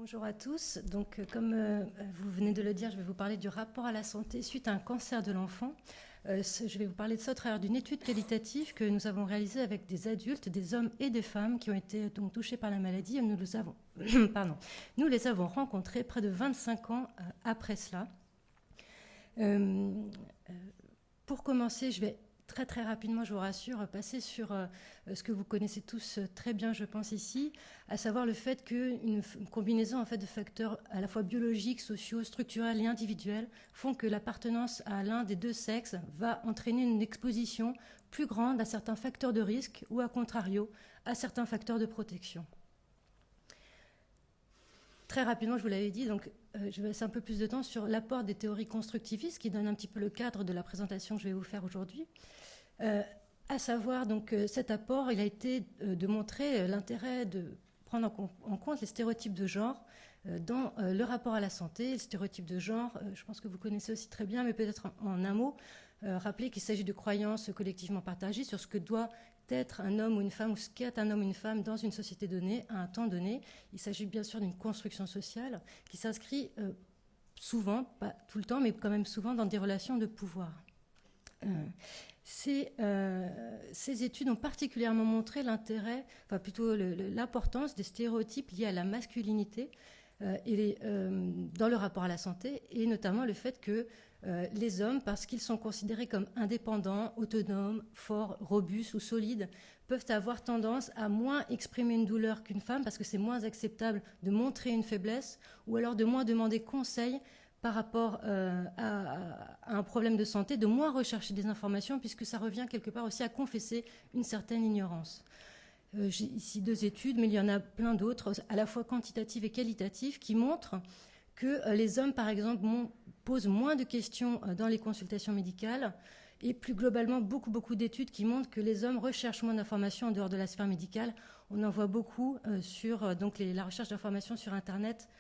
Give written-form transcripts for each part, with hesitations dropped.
Bonjour à tous. Donc, comme vous venez de le dire, je vais vous parler du rapport à la santé suite à un cancer de l'enfant. Je vais vous parler de ça au travers d'une étude qualitative que nous avons réalisée avec des adultes, des hommes et des femmes qui ont été donc touchés par la maladie. Et nous les avons rencontrés près de 25 ans après cela. Pour commencer, je vais très rapidement, je vous rassure, passer sur ce que vous connaissez tous très bien, je pense, ici, à savoir le fait qu'une combinaison en fait, de facteurs à la fois biologiques, sociaux, structurels et individuels font que l'appartenance à l'un des deux sexes va entraîner une exposition plus grande à certains facteurs de risque ou, à contrario, à certains facteurs de protection. Très rapidement, je vous l'avais dit, donc je vais laisser un peu plus de temps sur l'apport des théories constructivistes qui donnent un petit peu le cadre de la présentation que je vais vous faire aujourd'hui. À savoir, donc, cet apport, il a été de montrer l'intérêt de prendre en compte les stéréotypes de genre dans le rapport à la santé. Les stéréotypes de genre, je pense que vous connaissez aussi très bien, mais peut-être en un mot, rappeler qu'il s'agit de croyances collectivement partagées sur ce que doit être un homme ou une femme, ou ce qu'est un homme ou une femme dans une société donnée, à un temps donné. Il s'agit bien sûr d'une construction sociale qui s'inscrit souvent, pas tout le temps, mais quand même souvent dans des relations de pouvoir. Ces études ont particulièrement montré l'intérêt, enfin plutôt l'importance des stéréotypes liés à la masculinité dans le rapport à la santé, et notamment le fait que les hommes, parce qu'ils sont considérés comme indépendants, autonomes, forts, robustes ou solides, peuvent avoir tendance à moins exprimer une douleur qu'une femme, parce que c'est moins acceptable de montrer une faiblesse, ou alors de moins demander conseil par rapport à un problème de santé, de moins rechercher des informations, puisque ça revient quelque part aussi à confesser une certaine ignorance. J'ai ici 2 études, mais il y en a plein d'autres, à la fois quantitatives et qualitatives, qui montrent que les hommes, par exemple, posent moins de questions dans les consultations médicales, et plus globalement, beaucoup d'études qui montrent que les hommes recherchent moins d'informations en dehors de la sphère médicale. On en voit beaucoup sur donc la recherche d'informations sur Internet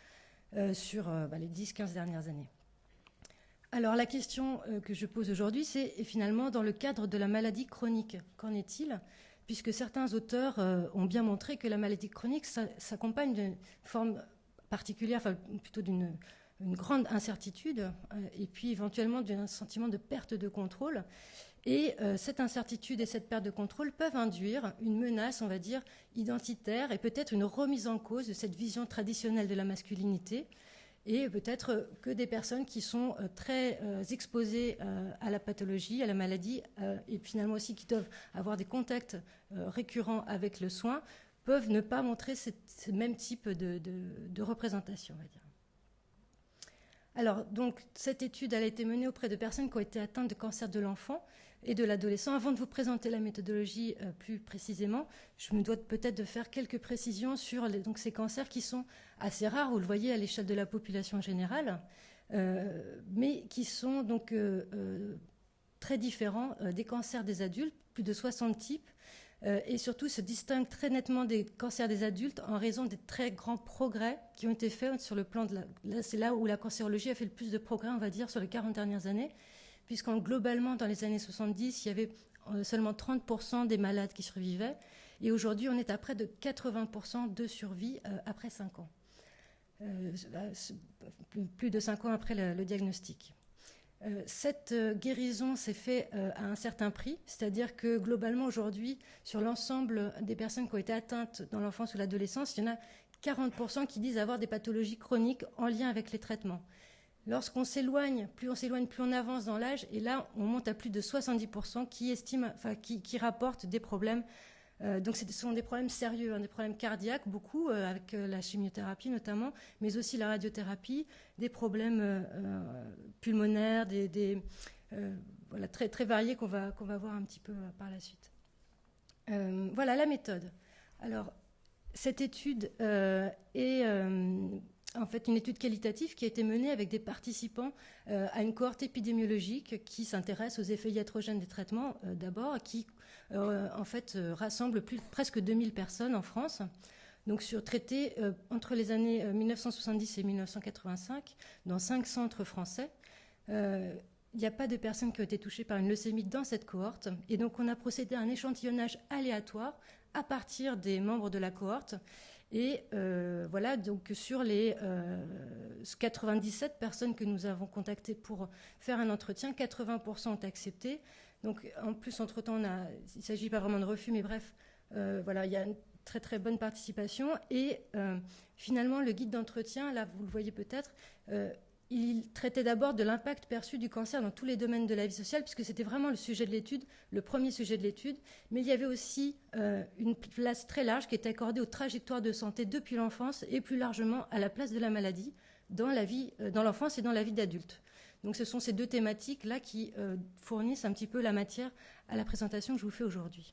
sur les 10-15 dernières années. Alors la question que je pose aujourd'hui, c'est finalement dans le cadre de la maladie chronique, qu'en est-il ? Puisque certains auteurs ont bien montré que la maladie chronique s'accompagne d'une forme particulière, enfin plutôt d'une grande incertitude, et puis éventuellement d'un sentiment de perte de contrôle. Et cette incertitude et cette perte de contrôle peuvent induire une menace, on va dire, identitaire, et peut-être une remise en cause de cette vision traditionnelle de la masculinité, et peut-être que des personnes qui sont très exposées à la pathologie, à la maladie, et finalement aussi qui doivent avoir des contacts récurrents avec le soin, peuvent ne pas montrer ce même type de représentation, on va dire. Alors, donc, cette étude elle a été menée auprès de personnes qui ont été atteintes de cancer de l'enfant et de l'adolescent. Avant de vous présenter la méthodologie plus précisément, je me dois peut-être de faire quelques précisions sur donc, ces cancers qui sont assez rares, vous le voyez, à l'échelle de la population générale, mais qui sont donc très différents des cancers des adultes, plus de 60 types, et surtout se distinguent très nettement des cancers des adultes en raison des très grands progrès qui ont été faits sur le plan de c'est là où la cancérologie a fait le plus de progrès, on va dire, sur les 40 dernières années, puisqu'en globalement, dans les années 70, il y avait seulement 30% des malades qui survivaient, et aujourd'hui, on est à près de 80% de survie après 5 ans. Plus de 5 ans après le diagnostic. Cette guérison s'est faite à un certain prix, c'est-à-dire que globalement aujourd'hui, sur l'ensemble des personnes qui ont été atteintes dans l'enfance ou l'adolescence, il y en a 40% qui disent avoir des pathologies chroniques en lien avec les traitements. Lorsqu'on s'éloigne, plus on avance dans l'âge, et là on monte à plus de 70% qui rapportent des problèmes. Donc ce sont des problèmes sérieux, des problèmes cardiaques, beaucoup, avec la chimiothérapie notamment, mais aussi la radiothérapie, des problèmes pulmonaires, voilà, très variés qu'on va voir un petit peu par la suite. Voilà la méthode. Alors, cette étude est en fait une étude qualitative qui a été menée avec des participants à une cohorte épidémiologique qui s'intéresse aux effets iatrogènes des traitements d'abord, qui en fait rassemble presque 2000 personnes en France, donc traitées entre les années 1970 et 1985 dans 5 centres français. Il n'y a pas de personnes qui ont été touchées par une leucémie dans cette cohorte, et donc on a procédé à un échantillonnage aléatoire à partir des membres de la cohorte, Et voilà, donc sur les 97 personnes que nous avons contactées pour faire un entretien, 80% ont accepté. Donc en plus, entre-temps, il ne s'agit pas vraiment de refus, mais bref, voilà, il y a une très très bonne participation. Et finalement, le guide d'entretien, là vous le voyez peut-être, il traitait d'abord de l'impact perçu du cancer dans tous les domaines de la vie sociale, puisque c'était vraiment le sujet de l'étude, le premier sujet de l'étude. Mais il y avait aussi une place très large qui était accordée aux trajectoires de santé depuis l'enfance et plus largement à la place de la maladie dans la vie, dans l'enfance et dans la vie d'adulte. Donc ce sont ces deux thématiques-là qui fournissent un petit peu la matière à la présentation que je vous fais aujourd'hui.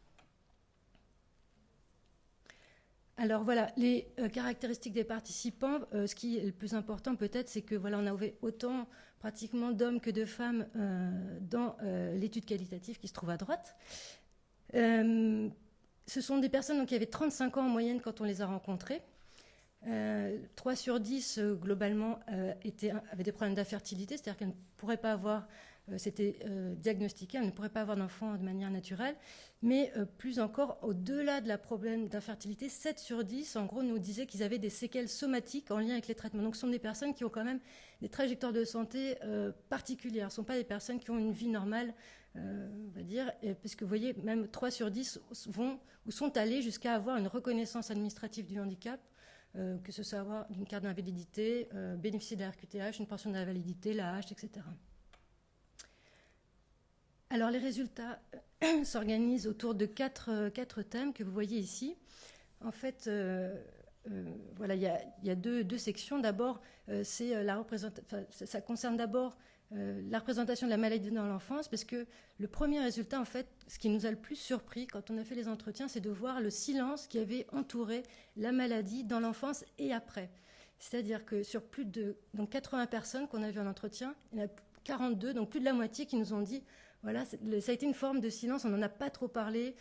Alors voilà, les caractéristiques des participants, ce qui est le plus important peut-être, c'est que voilà, on a autant pratiquement d'hommes que de femmes dans l'étude qualitative qui se trouve à droite. Ce sont des personnes donc, qui avaient 35 ans en moyenne quand on les a rencontrées. 3 sur 10 globalement avaient des problèmes d'infertilité, c'est-à-dire qu'elles ne pourraient pas avoir, c'était diagnostiqué, elles ne pourraient pas avoir d'enfants de manière naturelle, mais plus encore, au-delà de la problème d'infertilité, 7 sur 10 en gros nous disaient qu'ils avaient des séquelles somatiques en lien avec les traitements. Donc ce sont des personnes qui ont quand même des trajectoires de santé particulières, ce ne sont pas des personnes qui ont une vie normale, on va dire, puisque vous voyez, même 3 sur 10 vont ou sont allés jusqu'à avoir une reconnaissance administrative du handicap, que ce soit avoir une carte d'invalidité, bénéficier de la RQTH, une pension d'invalidité, l'AH, etc. Alors les résultats s'organisent autour de quatre thèmes que vous voyez ici. En fait, voilà, il y a deux sections. D'abord, ça concerne d'abord la représentation de la maladie dans l'enfance, parce que le premier résultat, en fait, ce qui nous a le plus surpris quand on a fait les entretiens, c'est de voir le silence qui avait entouré la maladie dans l'enfance et après. C'est-à-dire que sur plus de 80 personnes qu'on a vues en entretien, il y en a 42, donc plus de la moitié, qui nous ont dit, voilà, ça a été une forme de silence, on n'en a pas trop parlé.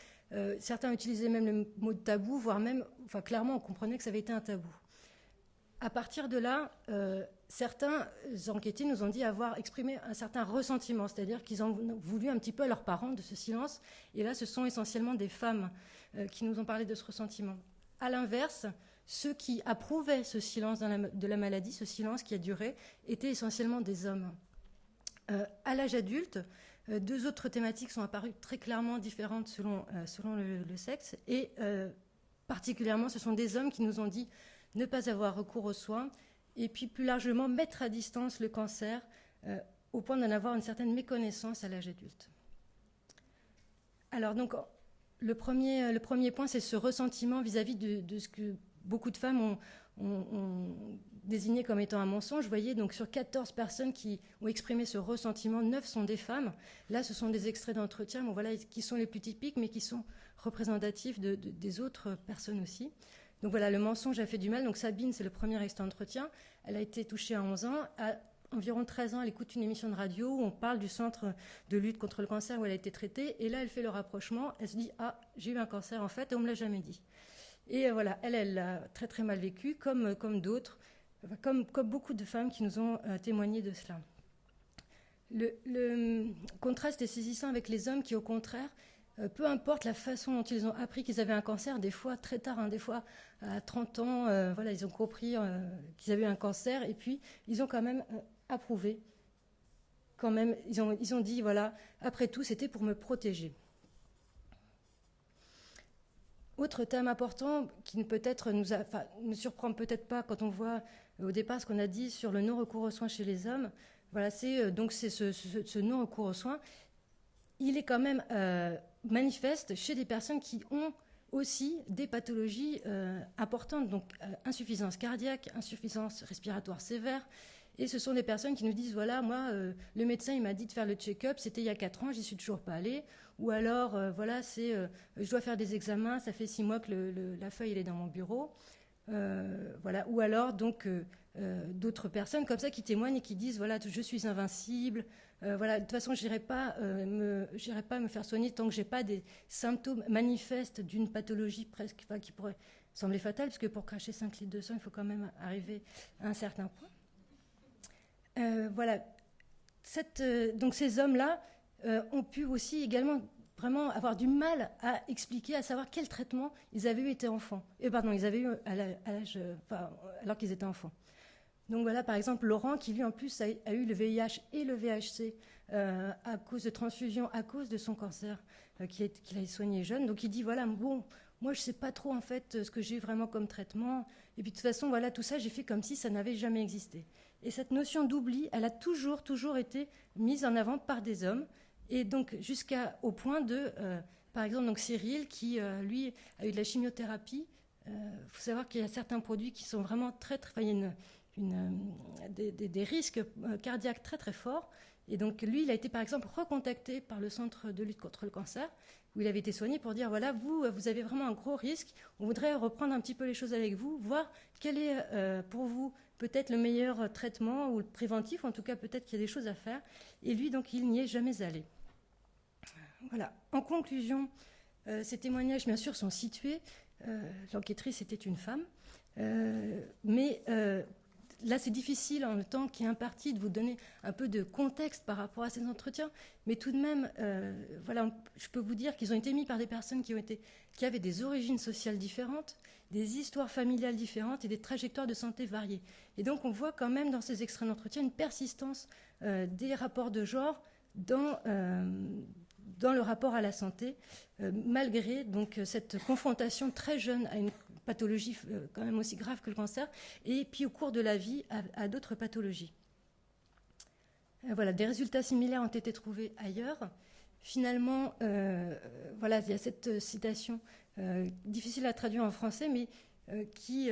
Certains utilisaient même le mot de tabou, voire même, enfin clairement, on comprenait que ça avait été un tabou. À partir de là, certains enquêtés nous ont dit avoir exprimé un certain ressentiment, c'est-à-dire qu'ils ont voulu un petit peu à leurs parents de ce silence. Et là, ce sont essentiellement des femmes qui nous ont parlé de ce ressentiment. À l'inverse, ceux qui approuvaient ce silence de la maladie, ce silence qui a duré, étaient essentiellement des hommes. À l'âge adulte, deux autres thématiques sont apparues très clairement différentes selon le sexe. Et particulièrement, ce sont des hommes qui nous ont dit ne pas avoir recours aux soins, et puis plus largement mettre à distance le cancer au point d'en avoir une certaine méconnaissance à l'âge adulte. Alors donc, le premier point, c'est ce ressentiment vis-à-vis de ce que beaucoup de femmes ont désigné comme étant un mensonge. Vous voyez, donc sur 14 personnes qui ont exprimé ce ressentiment, 9 sont des femmes. Là, ce sont des extraits d'entretien, bon, voilà, qui sont les plus typiques, mais qui sont représentatifs des autres personnes aussi. Donc voilà, le mensonge a fait du mal. Donc Sabine, c'est le premier extrait d'entretien. Elle a été touchée à 11 ans. À environ 13 ans, elle écoute une émission de radio où on parle du centre de lutte contre le cancer où elle a été traitée. Et là, elle fait le rapprochement. Elle se dit « Ah, j'ai eu un cancer en fait et on ne me l'a jamais dit ». Et voilà, elle l'a très très mal vécu, comme d'autres, comme beaucoup de femmes qui nous ont témoigné de cela. Le contraste est saisissant avec les hommes qui, au contraire, peu importe la façon dont ils ont appris qu'ils avaient un cancer, des fois très tard, des fois à 30 ans, voilà, ils ont compris qu'ils avaient un cancer et puis ils ont quand même approuvé. Quand même, ils ont dit, voilà, après tout, c'était pour me protéger. Autre thème important qui peut-être ne surprend peut-être pas quand on voit au départ ce qu'on a dit sur le non-recours aux soins chez les hommes. Voilà, c'est ce non-recours aux soins. Il est quand même manifeste chez des personnes qui ont aussi des pathologies importantes, donc insuffisance cardiaque, insuffisance respiratoire sévère. Et ce sont des personnes qui nous disent, voilà, moi, le médecin, il m'a dit de faire le check-up, c'était il y a 4 ans, j'y suis toujours pas allée. Ou alors, voilà, je dois faire des examens, ça fait 6 mois que la feuille, elle est dans mon bureau. Voilà. Ou alors, donc, d'autres personnes comme ça qui témoignent et qui disent, voilà, je suis invincible. Voilà, de toute façon, je n'irai pas me faire soigner tant que je n'ai pas des symptômes manifestes d'une pathologie presque, qui pourrait sembler fatale, parce que pour cracher 5 litres de sang, il faut quand même arriver à un certain point. Voilà. Donc ces hommes-là ont pu aussi également vraiment avoir du mal à expliquer, à savoir quel traitement ils avaient eu été enfants. Ils avaient eu alors qu'ils étaient enfants. Donc voilà, par exemple, Laurent, qui lui en plus a eu le VIH et le VHC à cause de transfusion, à cause de son cancer qu'il a soigné jeune. Donc il dit, voilà, bon, moi je ne sais pas trop en fait ce que j'ai vraiment comme traitement. Et puis de toute façon, voilà, tout ça, j'ai fait comme si ça n'avait jamais existé. Et cette notion d'oubli, elle a toujours été mise en avant par des hommes. Et donc jusqu'au point de, par exemple, donc Cyril, qui lui a eu de la chimiothérapie. Faut savoir qu'il y a certains produits qui sont vraiment très, très... il y a des risques cardiaques très très forts. Et donc lui, il a été par exemple recontacté par le Centre de lutte contre le cancer, où il avait été soigné pour dire, voilà, vous avez vraiment un gros risque, on voudrait reprendre un petit peu les choses avec vous, voir quel est pour vous peut-être le meilleur traitement ou le préventif, en tout cas peut-être qu'il y a des choses à faire. Et lui, donc, il n'y est jamais allé. Voilà. En conclusion, ces témoignages, bien sûr, sont situés. L'enquêtrice était une femme, mais là, c'est difficile en le temps qui est imparti de vous donner un peu de contexte par rapport à ces entretiens, mais tout de même, voilà, je peux vous dire qu'ils ont été mis par des personnes qui avaient des origines sociales différentes, des histoires familiales différentes et des trajectoires de santé variées. Et donc, on voit quand même dans ces extraits d'entretien une persistance des rapports de genre dans le rapport à la santé, malgré donc cette confrontation très jeune à une pathologie quand même aussi grave que le cancer, et puis au cours de la vie à d'autres pathologies. Voilà, des résultats similaires ont été trouvés ailleurs. Finalement, voilà, il y a cette citation difficile à traduire en français, mais qui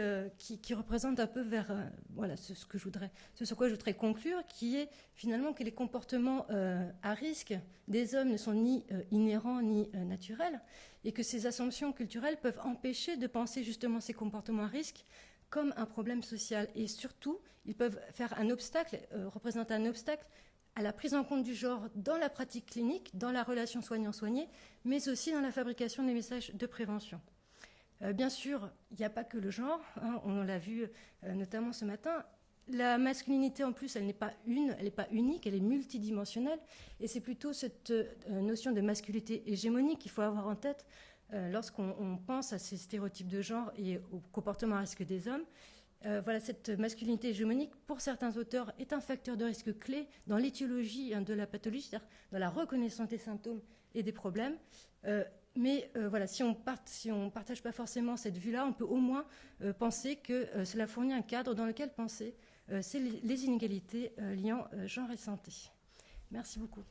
représente un peu vers voilà, ce sur quoi je voudrais conclure, qui est finalement que les comportements à risque des hommes ne sont ni inhérents ni naturels, et que ces assumptions culturelles peuvent empêcher de penser justement ces comportements à risque comme un problème social. Et surtout, ils peuvent faire un obstacle, représenter un obstacle à la prise en compte du genre dans la pratique clinique, dans la relation soignant-soigné, mais aussi dans la fabrication des messages de prévention. Bien sûr, il n'y a pas que le genre, hein, on l'a vu notamment ce matin. La masculinité, en plus, elle n'est pas unique, elle est multidimensionnelle. Et c'est plutôt cette notion de masculinité hégémonique qu'il faut avoir en tête lorsqu'on pense à ces stéréotypes de genre et au comportement à risque des hommes. Voilà, cette masculinité hégémonique, pour certains auteurs, est un facteur de risque clé dans l'étiologie de la pathologie, c'est-à-dire dans la reconnaissance des symptômes et des problèmes. Mais voilà, si on partage pas forcément cette vue-là, on peut au moins penser que cela fournit un cadre dans lequel penser les inégalités liant genre et santé. Merci beaucoup.